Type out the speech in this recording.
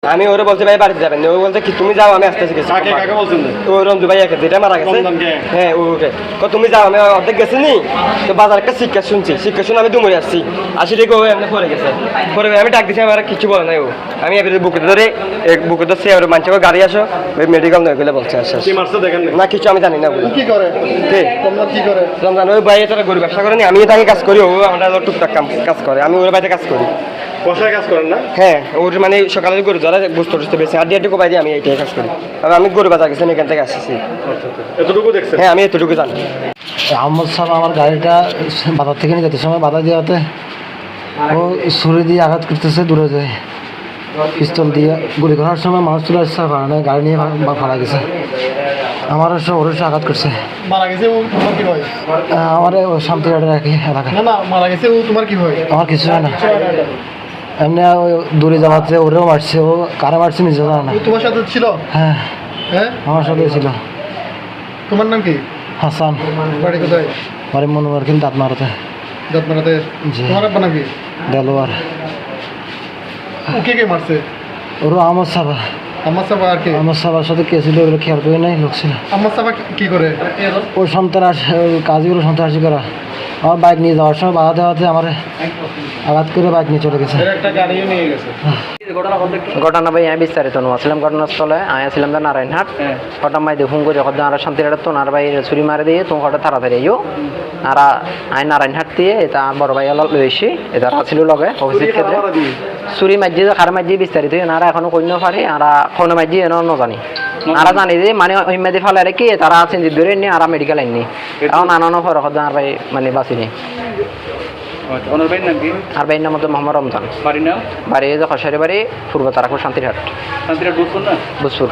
আমি ওরে বলছি ভাই বাড়িতে যাবেন ও বলছে কি তুমি যাও আমি আসতেছি কিছু ও রঞ্জু ভাই একে যেটা মারা গেছে হ্যাঁ ওকে তুমি যাও আমি অর্ধেক গেছি নি তো বাজার একটা শিক্ষা শুনছি শিক্ষা শুনে আমি দুমরে আসছি আসি দেখে ও এমনি পড়ে গেছে পরে আমি ডাক দিচ্ছি আমার কিছু বলে নাই ও আমি এবারে বুকে ধরে বুকে ধরছি আর মানুষকে গাড়ি আসো ওই মেডিকেল নয় গেলে বলছে আসা না কিছু আমি জানি না কি করে কি করে রমজান ওই ভাই তারা গরু ব্যবসা করেনি আমি তাকে কাজ করি ও আমরা টুকটাক কাজ করে আমি ওর বাড়িতে কাজ করি বসায় কাজ করেন না হ্যাঁ ওর মানে সকালে গরু যারা বুঝতে টুঝতে বেশি আর দিয়ে পাই দিয়ে আমি এইটাই কাজ করি আর আমি গরু বাজার গেছি এখান থেকে আসছি এতটুকু দেখছেন হ্যাঁ আমি এতটুকু জানি আহমদ সাহেব আমার গাড়িটা বাজার থেকে নিয়ে যেতে সময় বাধা দেওয়াতে ও ছুরি দিয়ে আঘাত করতেছে দূরে যায় পিস্তল দিয়ে গুলি করার সময় মানুষ চলে আসছে গাড়ি নিয়ে ফাড়া গেছে আমার ওর আঘাত করছে মারা গেছে ও তোমার কি হয় আমার শান্তিঘাটের এলাকা না মারা গেছে ও তোমার কি হয় আমার কিছু হয় না এমনি দূরে যাওয়াতে ওরেও মারছে ও কারে মারছে নিজে জানা না তোমার সাথে ছিল হ্যাঁ হ্যাঁ আমার সাথে ছিল তোমার নাম কি হাসান বাড়ি কোথায় বাড়ি মনোয়ার কিন্তু দাঁত মারতে যত্নতে জি। তোমার আব্বা নাম কি দেলোয়ার ও কে মারছে ওরও আমার সাবা আমার সাবা আর কে আমার সাবার সাথে কে ছিল ওগুলো খেয়াল করে নাই লোক ছিল আমার সাবা কি করে ওর সন্ত্রাস কাজগুলো সন্ত্রাসী করা আমার বাইক নিয়ে যাওয়ার সময় বাধা দেওয়াতে আমার আঘাত করে বাইক নিয়ে চলে গেছে একটা গাড়িও নিয়ে গেছে ঘটনা ভাই আমি বিস্তারিত আসলাম ঘটনাস্থলে আমি আসলাম যে নারায়ণহাট হঠাৎ মাই দেখুন করে যখন আর শান্তির তো নার ভাই ছুরি মারে দিয়ে তুমি হঠাৎ তাড়াতাড়ি আইও আর আমি নারায়ণহাট দিয়ে এটা বড় ভাই অলপ লইছি এটা ছিল লগে অফিসের ক্ষেত্রে ছুরি মাঝি খার মাঝি বিস্তারিত আর এখনো কন্য পারি আর কোনো মাঝি এনে জানি আর জানি যে মানে ওই মেদি ফেলে রেখে তারা আছেন যে ধরে নিয়ে আর মেডিকেল আইনি এখন আনানো ফর আর ভাই মানে বাঁচিনি আর ভাইয়ের নাম হতো মোহাম্মদ রমজান বাড়ি যে খসারি বাড়ি পূর্ব তারাপুর শান্তিরহাট বুঝপুর